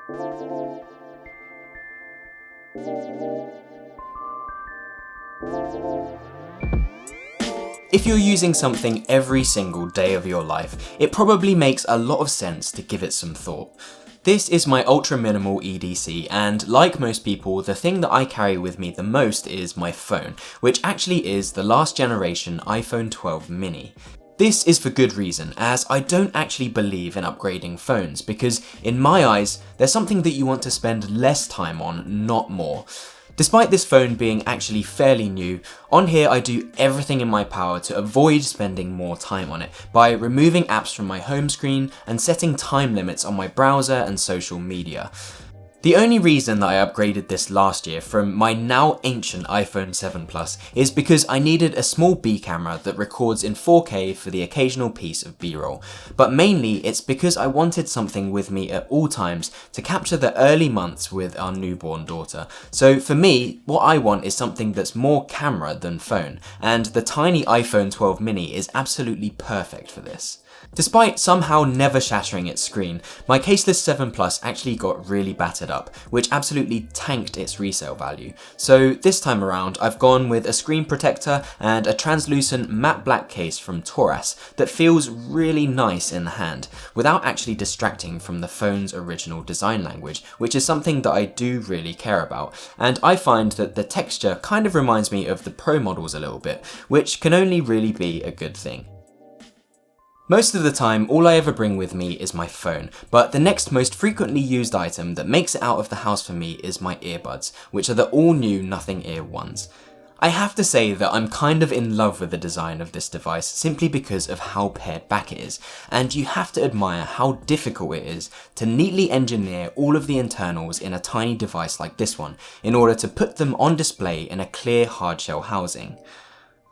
If you're using something every single day of your life, it probably makes a lot of sense to give it some thought. This is my ultra minimal EDC, and like most people, the thing that I carry with me the most is my phone, which actually is the last generation iPhone 12 mini. This is for good reason, as I don't actually believe in upgrading phones, because in my eyes, they're something that you want to spend less time on, not more. Despite this phone being actually fairly new, on here I do everything in my power to avoid spending more time on it by removing apps from my home screen and setting time limits on my browser and social media. The only reason that I upgraded this last year from my now ancient iPhone 7 Plus is because I needed a small B camera that records in 4K for the occasional piece of B-roll. But mainly it's because I wanted something with me at all times to capture the early months with our newborn daughter. So for me, what I want is something that's more camera than phone, and the tiny iPhone 12 mini is absolutely perfect for this. Despite somehow never shattering its screen, my caseless 7 Plus actually got really battered up, which absolutely tanked its resale value. So this time around, I've gone with a screen protector and a translucent matte black case from Taurus that feels really nice in the hand, without actually distracting from the phone's original design language, which is something that I do really care about. And I find that the texture kind of reminds me of the Pro models a little bit, which can only really be a good thing. Most of the time, all I ever bring with me is my phone, but the next most frequently used item that makes it out of the house for me is my earbuds, which are the all new nothing ear ones. I have to say that I'm kind of in love with the design of this device simply because of how pared back it is, and you have to admire how difficult it is to neatly engineer all of the internals in a tiny device like this one in order to put them on display in a clear hardshell housing.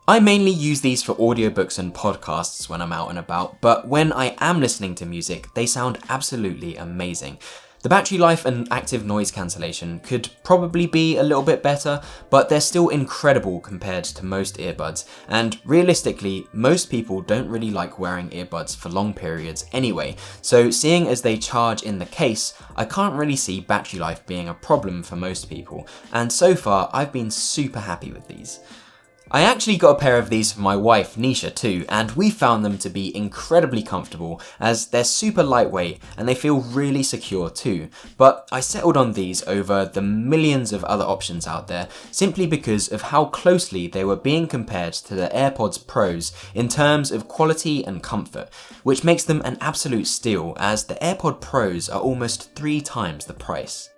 I mainly use these for audiobooks and podcasts when I'm out and about, but when I am listening to music, they sound absolutely amazing. The battery life and active noise cancellation could probably be a little bit better, but they're still incredible compared to most earbuds, and realistically, most people don't really like wearing earbuds for long periods anyway, so seeing as they charge in the case, I can't really see battery life being a problem for most people, and so far I've been super happy with these. I actually got a pair of these for my wife Nisha too, and we found them to be incredibly comfortable as they're super lightweight and they feel really secure too, but I settled on these over the millions of other options out there simply because of how closely they were being compared to the AirPods Pros in terms of quality and comfort, which makes them an absolute steal as the AirPod Pros are almost 3 times the price.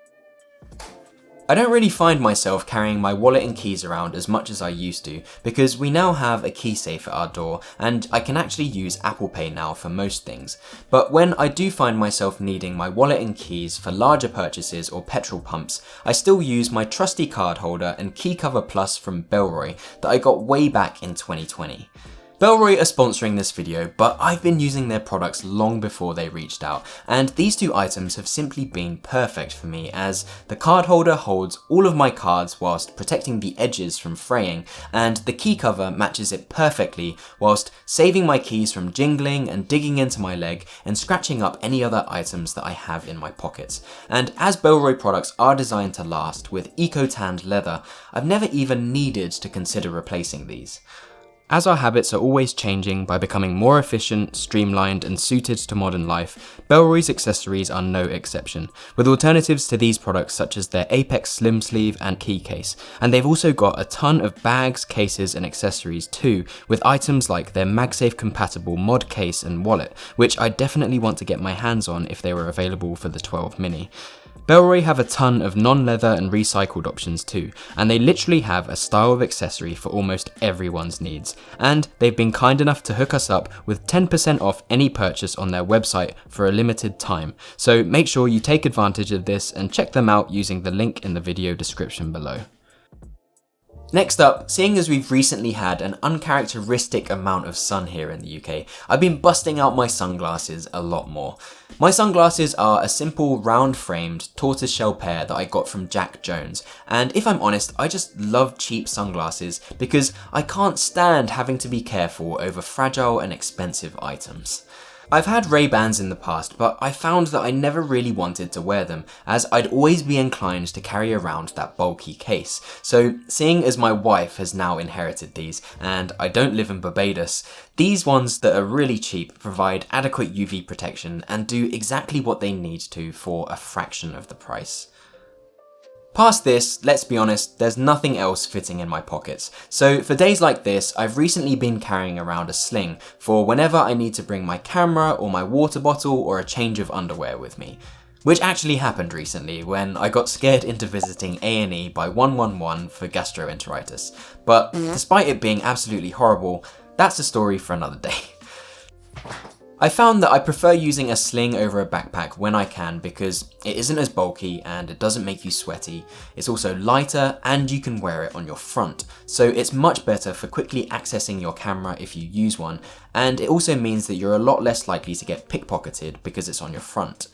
I don't really find myself carrying my wallet and keys around as much as I used to because we now have a key safe at our door and I can actually use Apple Pay now for most things. But when I do find myself needing my wallet and keys for larger purchases or petrol pumps, I still use my trusty card holder and key cover plus from Bellroy that I got way back in 2020. Bellroy are sponsoring this video, but I've been using their products long before they reached out, and these 2 items have simply been perfect for me as the card holder holds all of my cards whilst protecting the edges from fraying, and the key cover matches it perfectly whilst saving my keys from jingling and digging into my leg and scratching up any other items that I have in my pockets. And as Bellroy products are designed to last with eco-tanned leather, I've never even needed to consider replacing these. As our habits are always changing by becoming more efficient, streamlined, and suited to modern life, Bellroy's accessories are no exception, with alternatives to these products such as their Apex Slim Sleeve and key case, and they've also got a ton of bags, cases, and accessories too, with items like their MagSafe compatible mod case and wallet, which I definitely want to get my hands on if they were available for the 12 mini. Bellroy have a ton of non-leather and recycled options too, and they literally have a style of accessory for almost everyone's needs. And they've been kind enough to hook us up with 10% off any purchase on their website for a limited time. So make sure you take advantage of this and check them out using the link in the video description below. Next up, seeing as we've recently had an uncharacteristic amount of sun here in the UK, I've been busting out my sunglasses a lot more. My sunglasses are a simple round-framed tortoiseshell pair that I got from Jack Jones, and if I'm honest, I just love cheap sunglasses because I can't stand having to be careful over fragile and expensive items. I've had Ray-Bans in the past, but I found that I never really wanted to wear them, as I'd always be inclined to carry around that bulky case. So seeing as my wife has now inherited these, and I don't live in Barbados, these ones that are really cheap provide adequate UV protection and do exactly what they need to for a fraction of the price. Past this, let's be honest, there's nothing else fitting in my pockets. So for days like this, I've recently been carrying around a sling for whenever I need to bring my camera or my water bottle or a change of underwear with me. Which actually happened recently when I got scared into visiting A&E by 111 for gastroenteritis. But despite it being absolutely horrible, that's a story for another day. I found that I prefer using a sling over a backpack when I can because it isn't as bulky and it doesn't make you sweaty. It's also lighter and you can wear it on your front, so it's much better for quickly accessing your camera if you use one, and it also means that you're a lot less likely to get pickpocketed because it's on your front.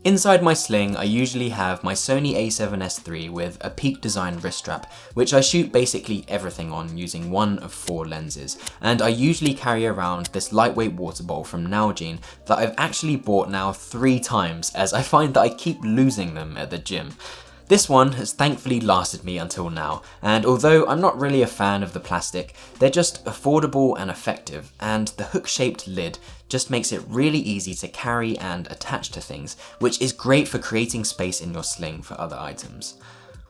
Inside my sling, I usually have my Sony a7S III with a Peak Design wrist strap, which I shoot basically everything on using one of 4 lenses, and I usually carry around this lightweight water bowl from Nalgene that I've actually bought now 3 times, as I find that I keep losing them at the gym. This one has thankfully lasted me until now, and although I'm not really a fan of the plastic, they're just affordable and effective, and the hook-shaped lid just makes it really easy to carry and attach to things, which is great for creating space in your sling for other items.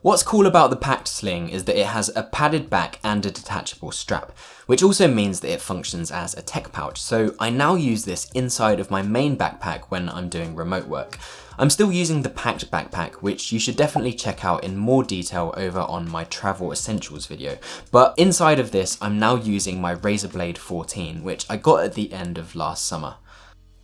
What's cool about the packed sling is that it has a padded back and a detachable strap, which also means that it functions as a tech pouch, so I now use this inside of my main backpack when I'm doing remote work. I'm still using the packed backpack, which you should definitely check out in more detail over on my travel essentials video, but inside of this I'm now using my Razer Blade 14, which I got at the end of last summer.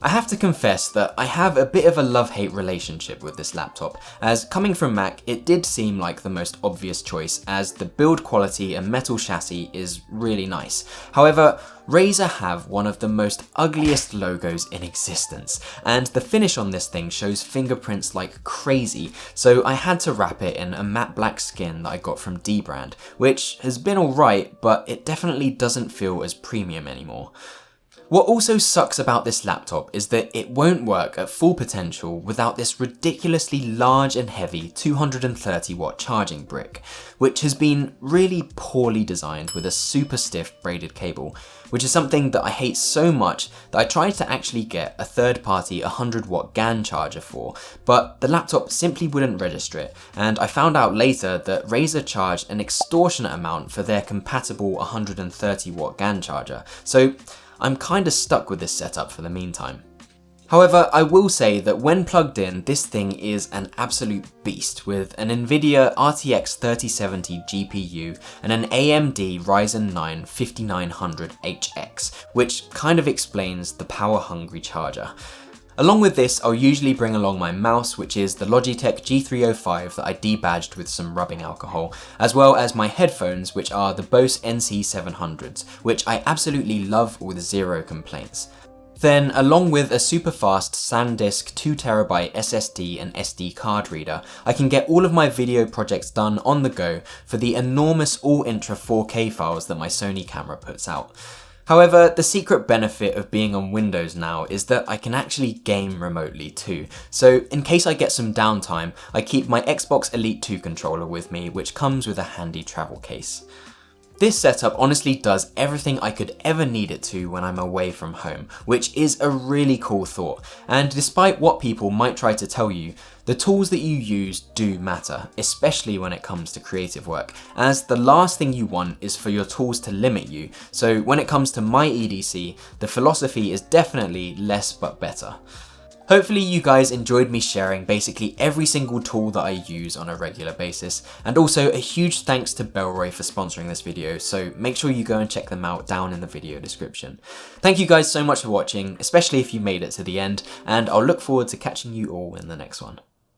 I have to confess that I have a bit of a love-hate relationship with this laptop, as coming from Mac, it did seem like the most obvious choice, as the build quality and metal chassis is really nice. However, Razer have one of the most ugliest logos in existence, and the finish on this thing shows fingerprints like crazy, so I had to wrap it in a matte black skin that I got from Dbrand, which has been alright, but it definitely doesn't feel as premium anymore. What also sucks about this laptop is that it won't work at full potential without this ridiculously large and heavy 230 watt charging brick, which has been really poorly designed with a super stiff braided cable, which is something that I hate so much that I tried to actually get a third-party 100 watt GAN charger for, but the laptop simply wouldn't register it, and I found out later that Razer charged an extortionate amount for their compatible 130 watt GAN charger, so I'm kinda stuck with this setup for the meantime. However, I will say that when plugged in, this thing is an absolute beast with an Nvidia RTX 3070 GPU and an AMD Ryzen 9 5900HX, which kind of explains the power-hungry charger. Along with this, I'll usually bring along my mouse, which is the Logitech G305 that I debadged with some rubbing alcohol, as well as my headphones, which are the Bose NC700s, which I absolutely love with 0 complaints. Then, along with a super fast SanDisk 2TB SSD and SD card reader, I can get all of my video projects done on the go for the enormous all-intra 4K files that my Sony camera puts out. However, the secret benefit of being on Windows now is that I can actually game remotely too, so in case I get some downtime, I keep my Xbox Elite 2 controller with me, which comes with a handy travel case. This setup honestly does everything I could ever need it to when I'm away from home, which is a really cool thought, and despite what people might try to tell you, the tools that you use do matter, especially when it comes to creative work, as the last thing you want is for your tools to limit you, so when it comes to my EDC, the philosophy is definitely less but better. Hopefully you guys enjoyed me sharing basically every single tool that I use on a regular basis, and also a huge thanks to Bellroy for sponsoring this video, so make sure you go and check them out down in the video description. Thank you guys so much for watching, especially if you made it to the end, and I'll look forward to catching you all in the next one.